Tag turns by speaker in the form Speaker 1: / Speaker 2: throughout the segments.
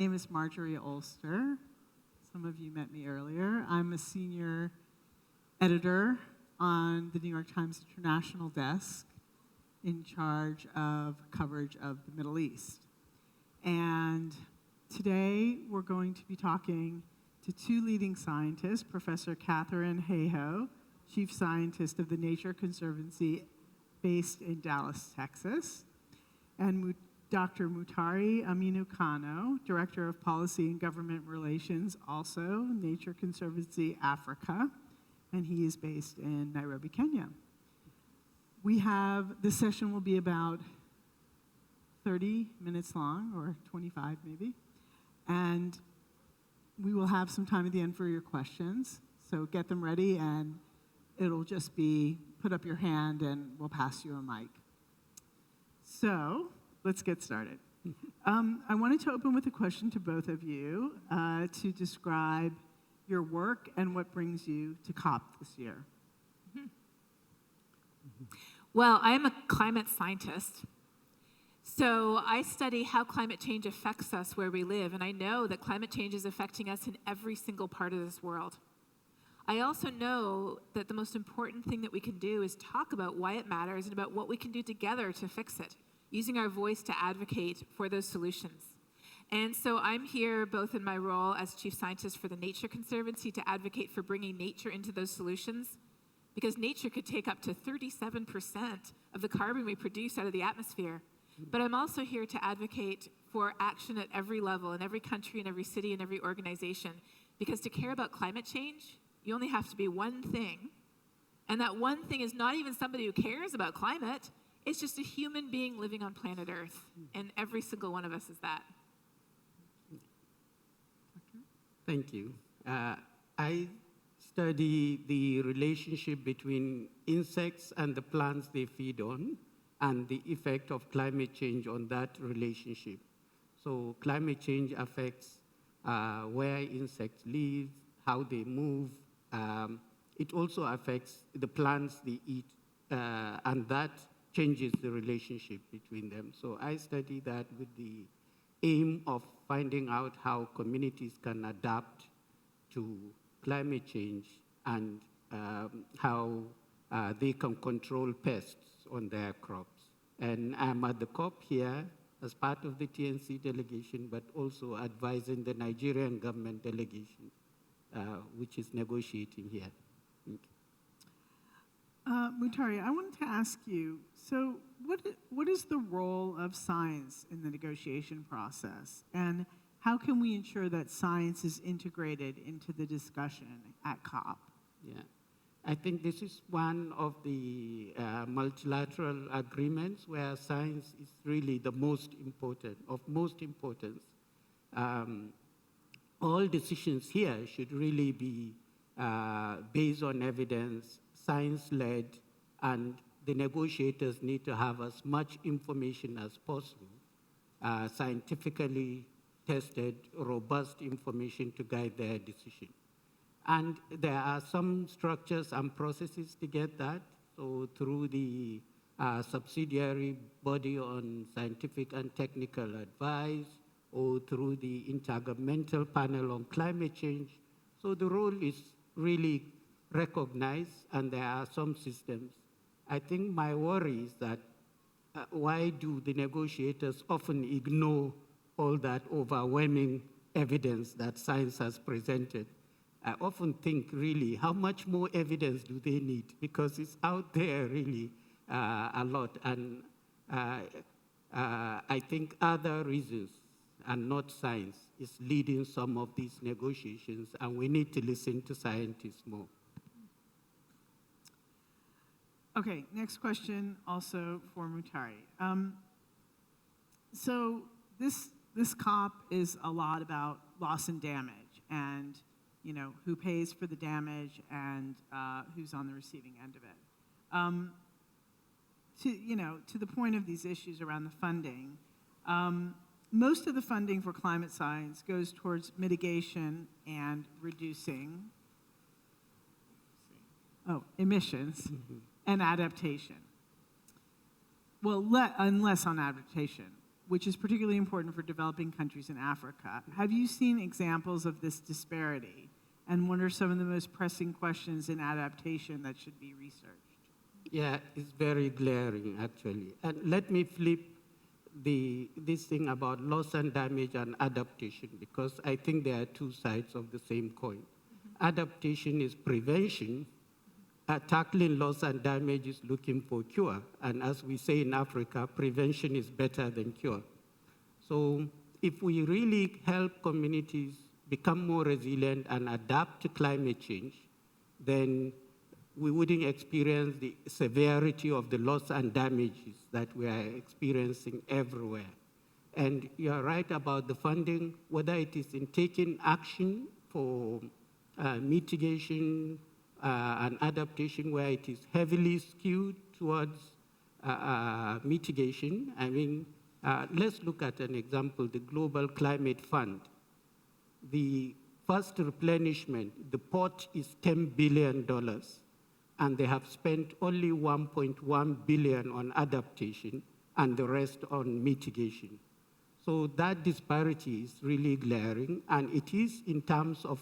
Speaker 1: My name is Marjorie Olster. Some of you met me earlier. I'm a senior editor on the New York Times International Desk in charge of coverage of the Middle East. And today we're going to be talking to two leading scientists, Professor Katharine Hayhoe, Chief Scientist of the Nature Conservancy based in Dallas, Texas, and Dr. Muhtari Aminu-Kano, Director of Policy and Government Relations, also Nature Conservancy Africa, and he is based in Nairobi, Kenya. This session will be about 30 minutes long, or 25 maybe, and we will have some time at the end for your questions, so get them ready, and it'll just be put up your hand and we'll pass you a mic. So, let's get started. I wanted to open with a question to both of you to describe your work and what brings you to COP this year.
Speaker 2: Well, I am a climate scientist. So I study how climate change affects us where we live, and I know that climate change is affecting us in every single part of this world. I also know that the most important thing that we can do is talk about why it matters and about what we can do together to fix it, using our voice to advocate for those solutions. And so I'm here both in my role as Chief Scientist for the Nature Conservancy to advocate for bringing nature into those solutions, because nature could take up to 37% of the carbon we produce out of the atmosphere. But I'm also here to advocate for action at every level, in every country, in every city, in every organization, because to care about climate change, you only have to be one thing. And that one thing is not even somebody who cares about climate. It's just a human being living on planet Earth, and every single one of us is that.
Speaker 3: Thank you. I study the relationship between insects and the plants they feed on, and the effect of climate change on that relationship. So climate change affects where insects live, how they move. It also affects the plants they eat, and that changes the relationship between them. So I study that with the aim of finding out how communities can adapt to climate change and how they can control pests on their crops. And I'm at the COP here as part of the TNC delegation, but also advising the Nigerian government delegation, which is negotiating here. Thank you.
Speaker 1: Muhtari, I wanted to ask you, so what is the role of science in the negotiation process? And how can we ensure that science is integrated into the discussion at COP?
Speaker 3: Yeah, I think this is one of the multilateral agreements where science is really the most important, of most importance. All decisions here should really be based on evidence, science-led, and the negotiators need to have as much information as possible, scientifically tested, robust information to guide their decision. And there are some structures and processes to get that. So through the subsidiary body on scientific and technical advice, or through the Intergovernmental Panel on Climate Change. So the role is really recognized, and there are some systems. I think my worry is that why do the negotiators often ignore all that overwhelming evidence that science has presented? I often think, really, how much more evidence do they need? Because it's out there, really, a lot. And I think other reasons, and not science, is leading some of these negotiations, and we need to listen to scientists more.
Speaker 1: Okay, next question also for Muhtari. So this COP is a lot about loss and damage, and who pays for the damage and who's on the receiving end of it. To the point of these issues around the funding, most of the funding for climate science goes towards mitigation and reducing emissions and adaptation. Well, and less on adaptation. which is particularly important for developing countries in Africa. Have you seen examples of this disparity? And what are some of the most pressing questions in adaptation that should be researched?
Speaker 3: Yeah, it's very glaring, actually. And let me flip this thing about loss and damage and adaptation, because I think there are two sides of the same coin. Adaptation is prevention. Tackling loss and damage is looking for cure. And as we say in Africa, prevention is better than cure. So if we really help communities become more resilient and adapt to climate change, then we wouldn't experience the severity of the loss and damages that we are experiencing everywhere. And you're right about the funding, whether it is in taking action for mitigation and adaptation, where it is heavily skewed towards mitigation. I mean, let's look at an example, the Global Climate Fund. The first replenishment, the pot is $10 billion, and they have spent only $1.1 billion on adaptation and the rest on mitigation. So that disparity is really glaring, and it is in terms of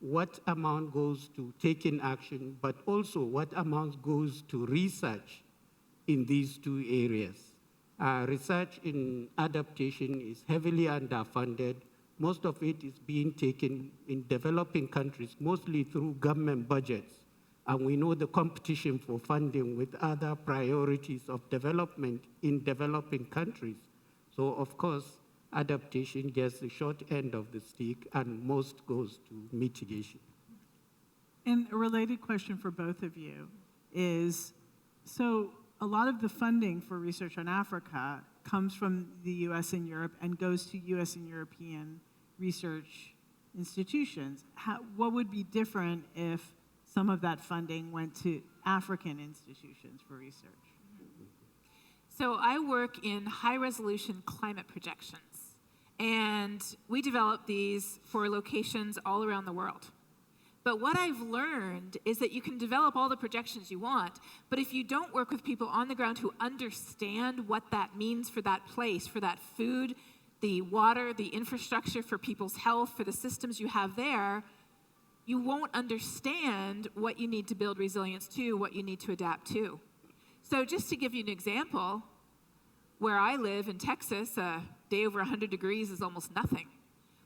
Speaker 3: what amount goes to taking action, but also what amount goes to research in these two areas. Research in adaptation is heavily underfunded. Most of it is being taken in developing countries, mostly through government budgets. And we know the competition for funding with other priorities of development in developing countries. So of course, adaptation gets the short end of the stick, and most goes to mitigation.
Speaker 1: And a related question for both of you is, so a lot of the funding for research on Africa comes from the US and Europe and goes to US and European research institutions. What would be different if some of that funding went to African institutions for research?
Speaker 2: So I work in high-resolution climate projections, and we develop these for locations all around the world. But what I've learned is that you can develop all the projections you want, but if you don't work with people on the ground who understand what that means for that place, for that food, the water, the infrastructure for people's health, for the systems you have there, you won't understand what you need to build resilience to, what you need to adapt to. So just to give you an example, where I live in Texas, a day over 100 degrees is almost nothing.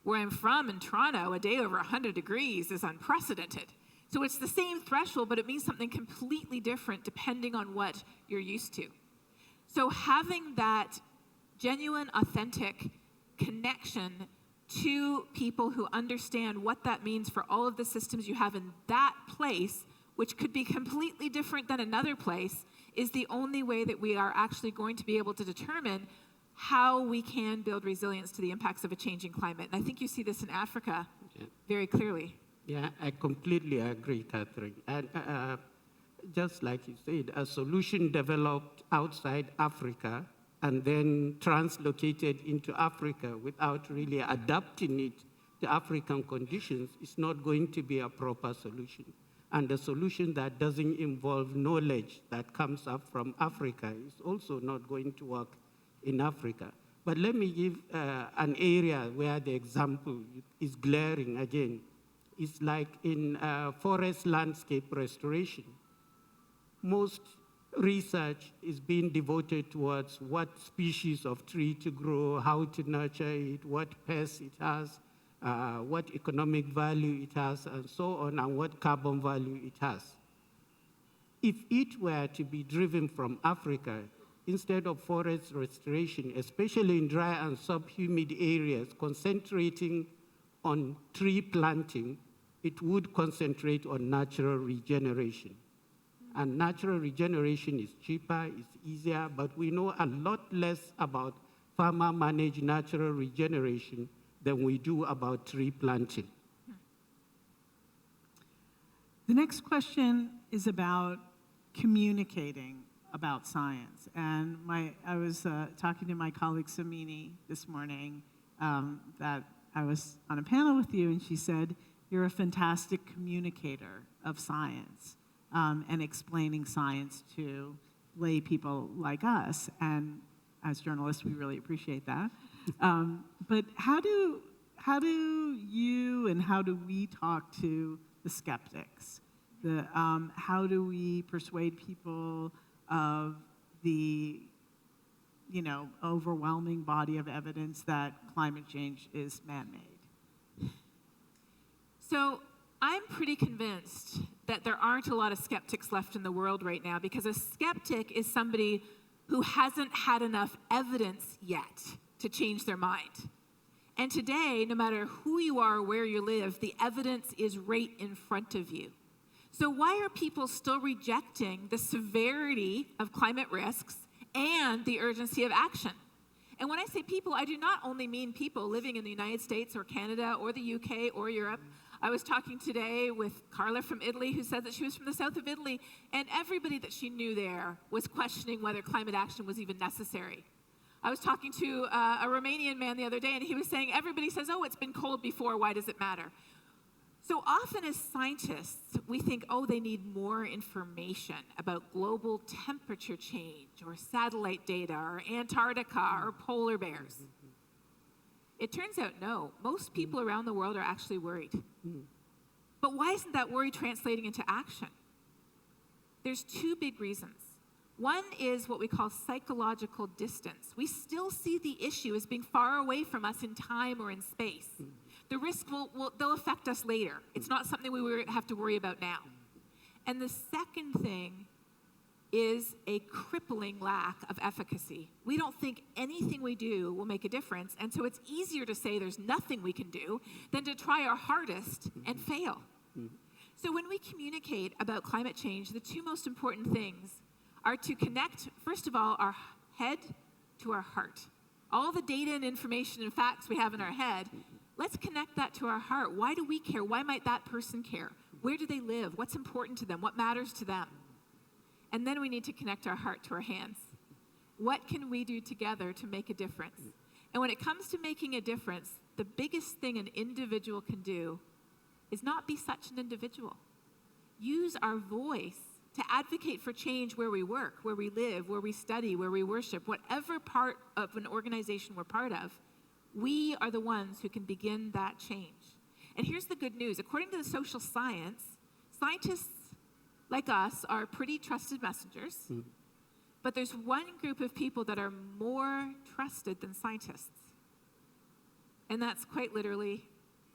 Speaker 2: Where I'm from in Toronto, a day over 100 degrees is unprecedented. So it's the same threshold, but it means something completely different depending on what you're used to. So having that genuine, authentic connection to people who understand what that means for all of the systems you have in that place, which could be completely different than another place, is the only way that we are actually going to be able to determine how we can build resilience to the impacts of a changing climate. And I think you see this in Africa very clearly.
Speaker 3: Yeah, I completely agree, Katharine. And just like you said, a solution developed outside Africa and then translocated into Africa without really adapting it to African conditions is not going to be a proper solution. And a solution that doesn't involve knowledge that comes up from Africa is also not going to work in Africa. But let me give an area where the example is glaring again. It's like in forest landscape restoration. Most research is being devoted towards what species of tree to grow, how to nurture it, what pests it has, what economic value it has, and so on, and what carbon value it has. If it were to be driven from Africa, instead of forest restoration, especially in dry and subhumid areas, concentrating on tree planting, it would concentrate on natural regeneration. And natural regeneration is cheaper, it's easier, but we know a lot less about farmer-managed natural regeneration than we do about tree planting.
Speaker 1: The next question is about communicating about science. And I was talking to my colleague Samini this morning that I was on a panel with you, and she said, you're a fantastic communicator of science and explaining science to lay people like us. And as journalists, we really appreciate that. But how do you and how do we talk to the skeptics? How do we persuade people of the overwhelming body of evidence that climate change is man-made?
Speaker 2: So I'm pretty convinced that there aren't a lot of skeptics left in the world right now, because a skeptic is somebody who hasn't had enough evidence yet to change their mind. And today, no matter who you are or where you live, the evidence is right in front of you. So why are people still rejecting the severity of climate risks and the urgency of action? And when I say people, I do not only mean people living in the United States or Canada or the UK or Europe. I was talking today with Carla from Italy, who said that she was from the south of Italy, and everybody that she knew there was questioning whether climate action was even necessary. I was talking to a Romanian man the other day, and he was saying, everybody says, oh, it's been cold before, why does it matter? So often as scientists, we think, oh, they need more information about global temperature change or satellite data or Antarctica or polar bears. It turns out, no, most people around the world are actually worried. But why isn't that worry translating into action? There's two big reasons. One is what we call psychological distance. We still see the issue as being far away from us in time or in space. The risk they'll affect us later. It's not something we have to worry about now. And the second thing is a crippling lack of efficacy. We don't think anything we do will make a difference, and so it's easier to say there's nothing we can do than to try our hardest and fail. So when we communicate about climate change, the two most important things are to connect, first of all, our head to our heart. All the data and information and facts we have in our head, let's connect that to our heart. Why do we care? Why might that person care? Where do they live? What's important to them? What matters to them? And then we need to connect our heart to our hands. What can we do together to make a difference? And when it comes to making a difference, the biggest thing an individual can do is not be such an individual. Use our voice to advocate for change where we work, where we live, where we study, where we worship, whatever part of an organization we're part of. We are the ones who can begin that change. And here's the good news. According to the social science, scientists like us are pretty trusted messengers, but there's one group of people that are more trusted than scientists. And that's quite literally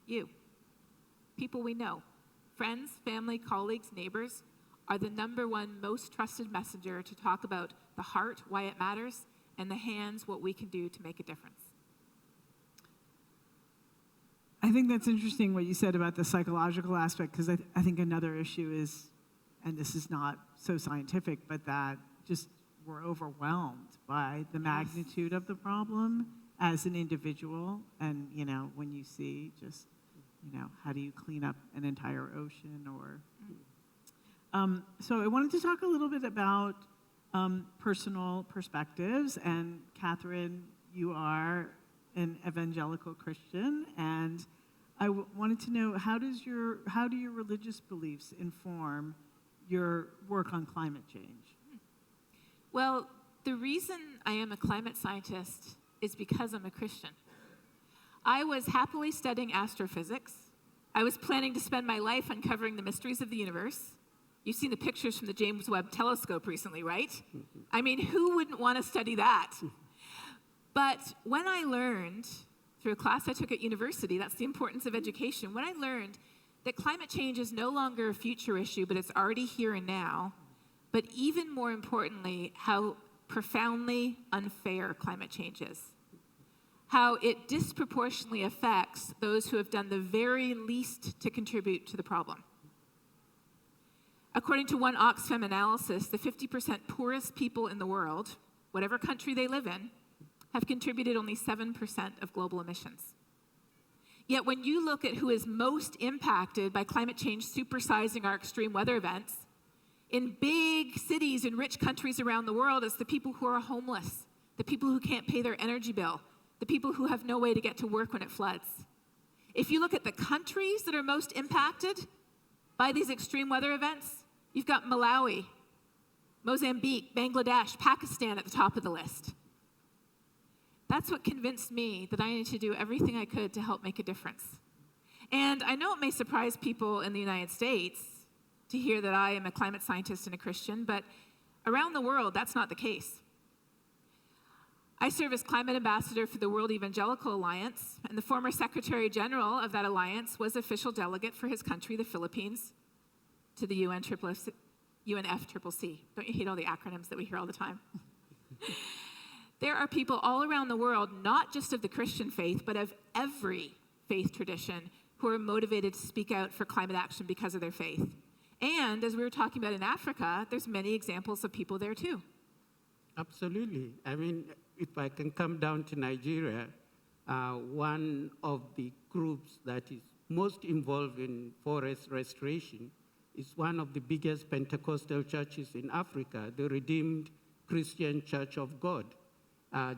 Speaker 2: you. People we know. Friends, family, colleagues, neighbors are the number one most trusted messenger to talk about the heart, why it matters, and the hands, what we can do to make a difference.
Speaker 1: I think that's interesting what you said about the psychological aspect, because I think another issue is, and this is not so scientific, but that just we're overwhelmed by the magnitude of the problem as an individual. And, when you see just, how do you clean up an entire ocean or... So I wanted to talk a little bit about personal perspectives. And Katharine, you are an evangelical Christian, and I wanted to know, how do your religious beliefs inform your work on climate change?
Speaker 2: Well, the reason I am a climate scientist is because I'm a Christian. I was happily studying astrophysics. I was planning to spend my life uncovering the mysteries of the universe. You've seen the pictures from the James Webb Telescope recently, right? I mean, who wouldn't want to study that? But when I learned, through a class I took at university, that's the importance of education, when I learned that climate change is no longer a future issue, but it's already here and now, but even more importantly, how profoundly unfair climate change is. How it disproportionately affects those who have done the very least to contribute to the problem. According to one Oxfam analysis, the 50% poorest people in the world, whatever country they live in, have contributed only 7% of global emissions. Yet when you look at who is most impacted by climate change supersizing our extreme weather events, in big cities in rich countries around the world, it's the people who are homeless, the people who can't pay their energy bill, the people who have no way to get to work when it floods. If you look at the countries that are most impacted by these extreme weather events, you've got Malawi, Mozambique, Bangladesh, Pakistan at the top of the list. That's what convinced me that I needed to do everything I could to help make a difference. And I know it may surprise people in the United States to hear that I am a climate scientist and a Christian, but around the world, that's not the case. I serve as climate ambassador for the World Evangelical Alliance, and the former Secretary General of that alliance was official delegate for his country, the Philippines, to the UNFCCC. Don't you hate all the acronyms that we hear all the time? There are people all around the world, not just of the Christian faith, but of every faith tradition, who are motivated to speak out for climate action because of their faith. And as we were talking about in Africa, there's many examples of people there too.
Speaker 3: Absolutely. I mean, if I can come down to Nigeria, one of the groups that is most involved in forest restoration is one of the biggest Pentecostal churches in Africa, the Redeemed Christian Church of God.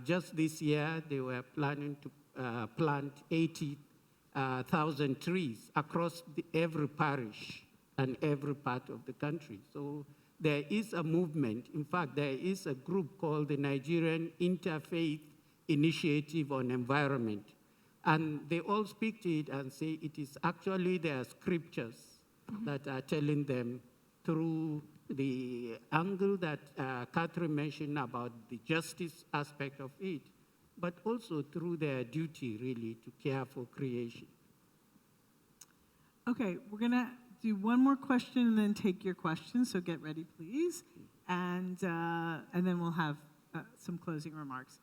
Speaker 3: Just this year, they were planning to plant 80,000 trees across every parish and every part of the country. So there is a movement. In fact, there is a group called the Nigerian Interfaith Initiative on Environment. And they all speak to it and say it is actually their scriptures that are telling them through the angle that Katharine mentioned about the justice aspect of it, but also through their duty, really, to care for creation.
Speaker 1: Okay, we're going to do one more question and then take your questions, so get ready, please. And then we'll have some closing remarks.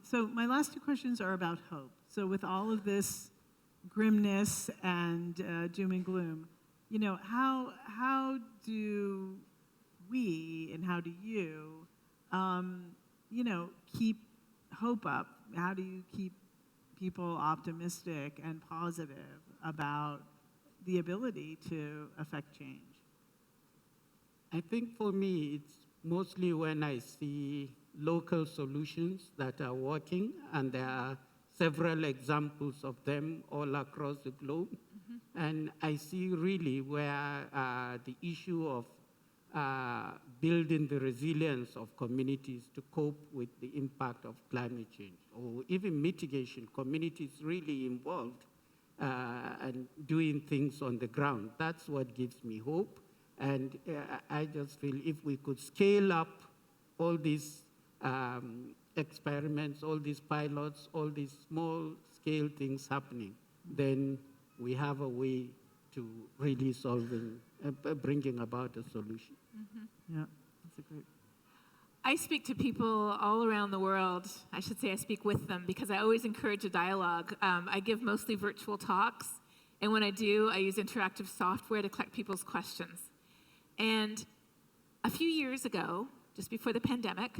Speaker 1: So my last two questions are about hope. So with all of this grimness and doom and gloom, you know, how do we and how do you, you know, keep hope up? How do you keep people optimistic and positive about the ability to affect change?
Speaker 3: I think for me, it's mostly when I see local solutions that are working, and there are several examples of them all across the globe. And I see really where the issue of building the resilience of communities to cope with the impact of climate change, or even mitigation, communities really involved and doing things on the ground. That's what gives me hope. And I just feel if we could scale up all these experiments, all these pilots, all these small-scale things happening, then we have a way to really solving, bringing about a solution.
Speaker 1: Yeah, that's a great.
Speaker 2: I speak to people all around the world. I should say I speak with them because I always encourage a dialogue. I give mostly virtual talks, and when I do, I use interactive software to collect people's questions. And a few years ago, just before the pandemic,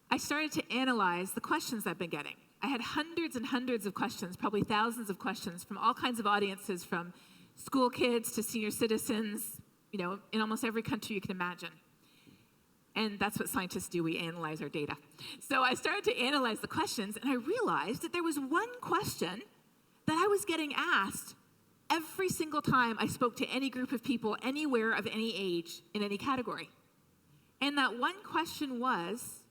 Speaker 2: I started to analyze the questions I've been getting. I had hundreds and hundreds of questions, probably thousands of questions from all kinds of audiences, from school kids to senior citizens, you know, in almost every country you can imagine. And that's what scientists do, we analyze our data. So I started to analyze the questions, and I realized that there was one question that I was getting asked every single time I spoke to any group of people, anywhere of any age, in any category. And that one question was,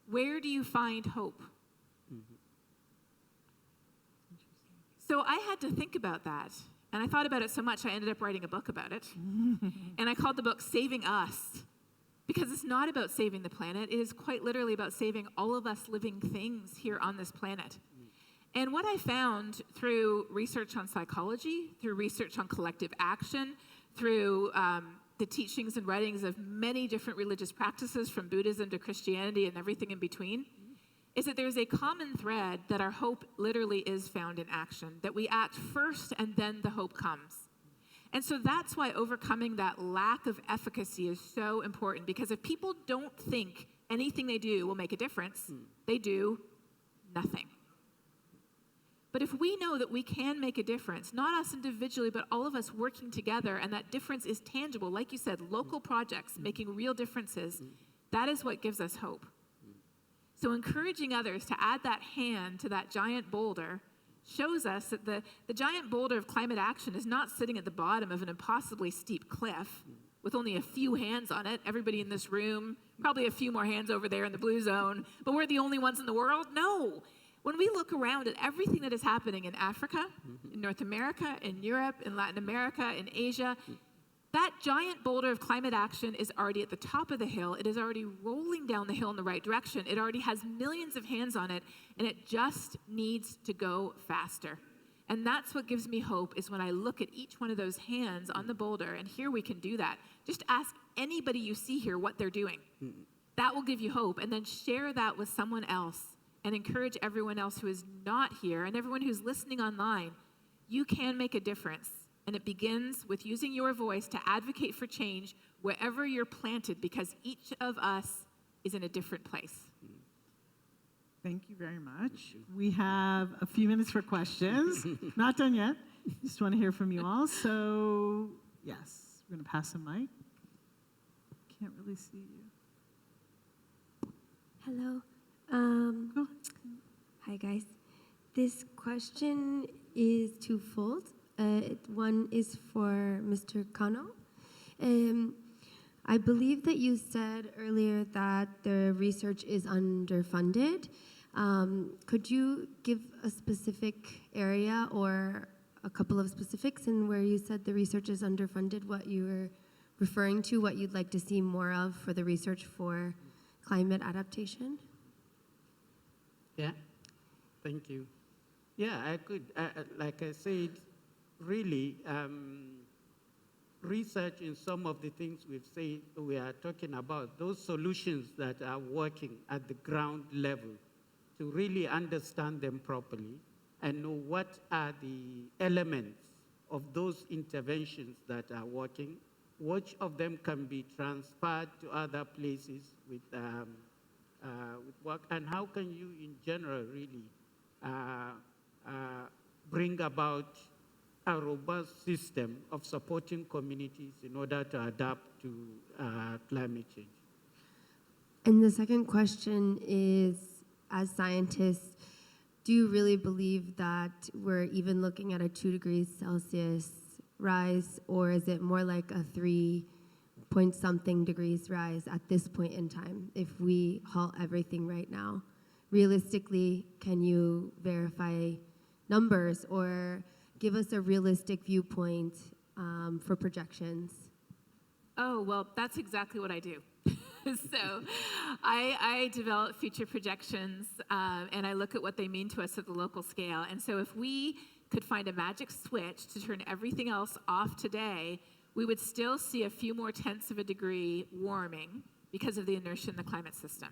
Speaker 2: where do you find hope? So I had to think about that. And I thought about it so much, I ended up writing a book about it. And I called the book Saving Us. Because it's not about saving the planet. It is quite literally about saving all of us living things here on this planet. And what I found through research on psychology, through research on collective action, through the teachings and writings of many different religious practices, from Buddhism to Christianity and everything in between, is that there's a common thread that our hope literally is found in action, that we act first and then the hope comes. And so that's why overcoming that lack of efficacy is so important, because if people don't think anything they do will make a difference, they do nothing. But if we know that we can make a difference, not us individually, but all of us working together, and that difference is tangible, like you said, local projects making real differences, that is what gives us hope. So encouraging others to add that hand to that giant boulder shows us that the giant boulder of climate action is not sitting at the bottom of an impossibly steep cliff with only a few hands on it, everybody in this room Probably a few more hands over there in the blue zone, but we're the only ones in the world? No. When we look around at everything that is happening in Africa, in North America, in Europe, in Latin America, in Asia, that giant boulder of climate action is already at the top of the hill. It is already rolling down the hill in the right direction. It already has millions of hands on it, and it just needs to go faster. And that's what gives me hope, is when I look at each one of those hands on the boulder, and here we can do that. Just ask anybody you see here what they're doing. That will give you hope, and then share that with someone else and encourage everyone else who is not here and everyone who's listening online. You can make a difference, and it begins with using your voice to advocate for change wherever you're planted, because each of us is in a different place.
Speaker 1: Thank you very much. We have a few minutes for questions. Not done yet. Just want to hear from you all. So, yes, we're going to pass the mic. Can't really see you.
Speaker 4: Hello.
Speaker 1: Go.
Speaker 4: Hi, guys. This question is twofold. One is for Mr. Kano. I believe that you said earlier that the research is underfunded. Could you give a specific area or a couple of specifics in where you said the research is underfunded, what you were referring to, what you'd like to see more of for the research for climate adaptation?
Speaker 3: Yeah, thank you. Yeah, I could, like I said, really, research in some of the things we are talking about, those solutions that are working at the ground level, to really understand them properly and know what are the elements of those interventions that are working, which of them can be transferred to other places with work, and how can you in general really bring about a robust system of supporting communities in order to adapt to climate change.
Speaker 4: And the second question is, as scientists, do you really believe that we're even looking at a 2 degrees Celsius rise, or is it more like a 3-point-something degrees rise at this point in time if we halt everything right now? Realistically, can you verify numbers or give us a realistic viewpoint for projections?
Speaker 2: Oh, well, that's exactly what I do. So I develop future projections, and I look at what they mean to us at the local scale. And so if we could find a magic switch to turn everything else off today, we would still see a few more tenths of a degree warming because of the inertia in the climate system.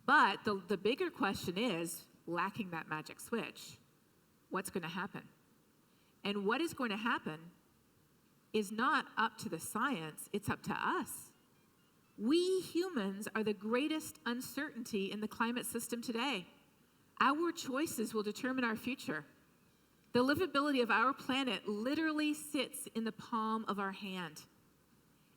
Speaker 2: But the bigger question is, lacking that magic switch, what's going to happen? And what is going to happen is not up to the science, it's up to us. We humans are the greatest uncertainty in the climate system today. Our choices will determine our future. The livability of our planet literally sits in the palm of our hand.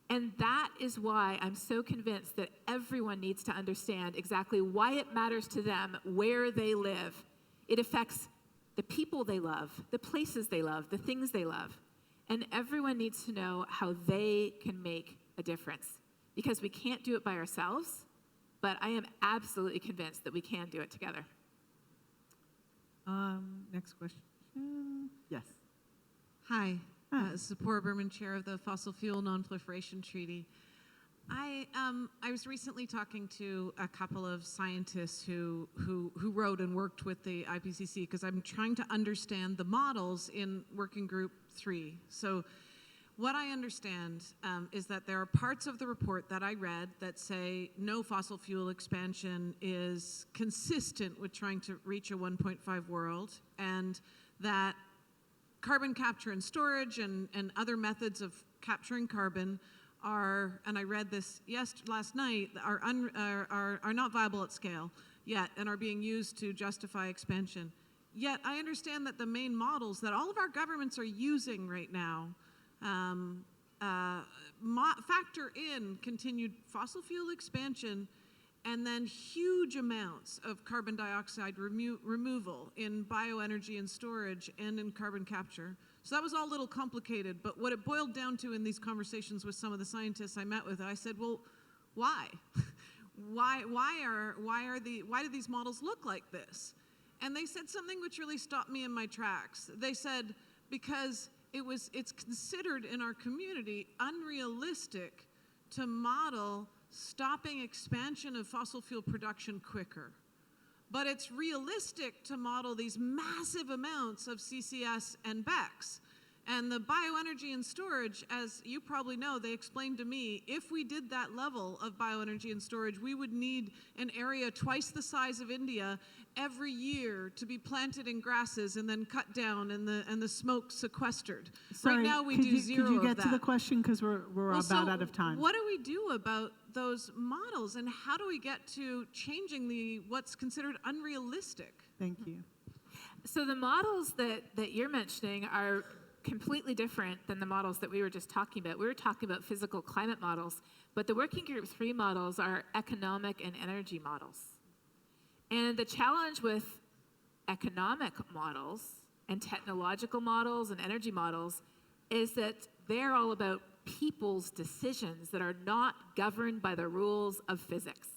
Speaker 2: And that is why I'm so convinced that everyone needs to understand exactly why it matters to them where they live. It affects the people they love, the places they love, the things they love. And everyone needs to know how they can make a difference. Because we can't do it by ourselves, but I am absolutely convinced that we can do it together.
Speaker 1: Next question. Yes.
Speaker 5: Hi, Zipporah Berman, chair of the Fossil Fuel Non-Proliferation Treaty. I was recently talking to a couple of scientists who wrote and worked with the IPCC, because I'm trying to understand the models in Working Group 3. So what I understand is that there are parts of the report that I read that say no fossil fuel expansion is consistent with trying to reach a 1.5 world, and that carbon capture and storage and other methods of capturing carbon are, and I read this last night, are not viable at scale yet and are being used to justify expansion. Yet I understand that the main models that all of our governments are using right now factor in continued fossil fuel expansion and then huge amounts of carbon dioxide removal in bioenergy and storage and in carbon capture. So that was all a little complicated, but what it boiled down to in these conversations with some of the scientists I met with, I said, well, why? Why do these models look like this? And they said something which really stopped me in my tracks. They said, because it's considered in our community unrealistic to model stopping expansion of fossil fuel production quicker. But it's realistic to model these massive amounts of CCS and BECCS. And the bioenergy and storage, as you probably know, they explained to me, if we did that level of bioenergy and storage, we would need an area twice the size of India every year to be planted in grasses and then cut down and the smoke sequestered.
Speaker 1: Sorry,
Speaker 5: right now we do zero of that.
Speaker 1: Could you get to the question, because we're about out of time.
Speaker 5: What do we do about those models, and how do we get to changing what's considered unrealistic?
Speaker 1: Thank you.
Speaker 2: So the models that you're mentioning are completely different than the models that we were just talking about. We were talking about physical climate models, but the Working Group 3 models are economic and energy models. And the challenge with economic models and technological models and energy models is that they're all about people's decisions that are not governed by the rules of physics.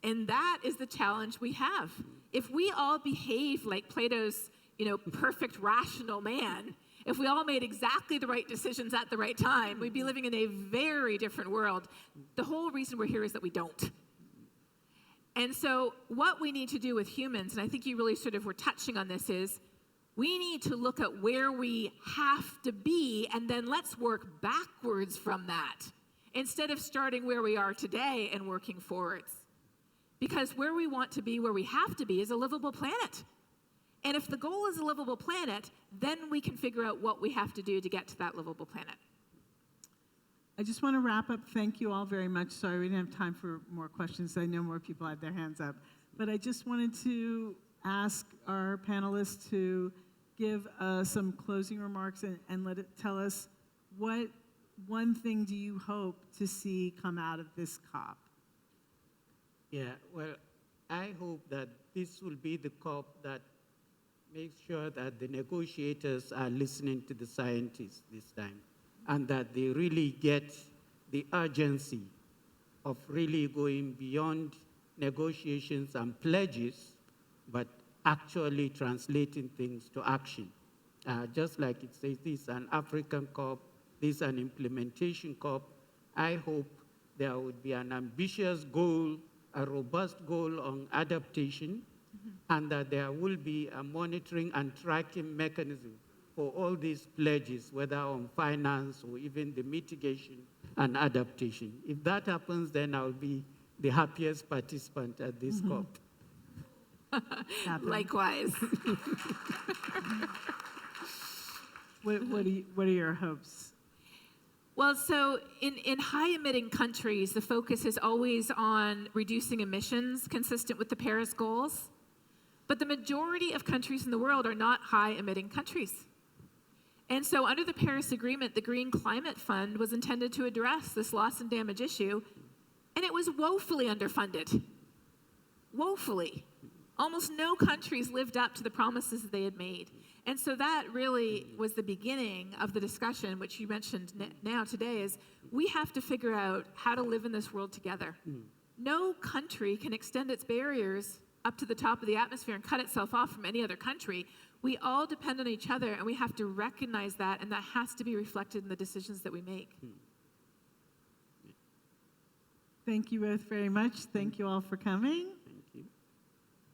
Speaker 2: And that is the challenge we have. If we all behave like Plato's perfect rational man, if we all made exactly the right decisions at the right time, we'd be living in a very different world. The whole reason we're here is that we don't. And so what we need to do with humans, and I think you really sort of were touching on this, is we need to look at where we have to be, and then let's work backwards from that, instead of starting where we are today and working forwards. Because where we want to be, where we have to be, is a livable planet. And if the goal is a livable planet, then we can figure out what we have to do to get to that livable planet.
Speaker 1: I just want to wrap up. Thank you all very much. Sorry we didn't have time for more questions. I know more people had their hands up. But I just wanted to ask our panelists to give some closing remarks and tell us what one thing do you hope to see come out of this COP?
Speaker 3: Yeah, well, I hope that this will be the COP that makes sure that the negotiators are listening to the scientists this time, and that they really get the urgency of really going beyond negotiations and pledges, but actually translating things to action. Just like it says, this is an African COP, this is an implementation COP. I hope there would be an ambitious goal, a robust goal on adaptation, and that there will be a monitoring and tracking mechanism for all these pledges, whether on finance or even the mitigation and adaptation. If that happens, then I'll be the happiest participant at this COP.
Speaker 2: Likewise.
Speaker 1: What are your hopes?
Speaker 2: Well, so in high-emitting countries, the focus is always on reducing emissions consistent with the Paris goals. But the majority of countries in the world are not high-emitting countries. And so under the Paris Agreement, the Green Climate Fund was intended to address this loss and damage issue, and it was woefully underfunded. Woefully. Almost no countries lived up to the promises that they had made. And so that really was the beginning of the discussion, which you mentioned now today, is we have to figure out how to live in this world together. No country can extend its barriers up to the top of the atmosphere and cut itself off from any other country. We all depend on each other, and we have to recognize that, and that has to be reflected in the decisions that we make.
Speaker 1: Thank you both very much. Thank you all for coming.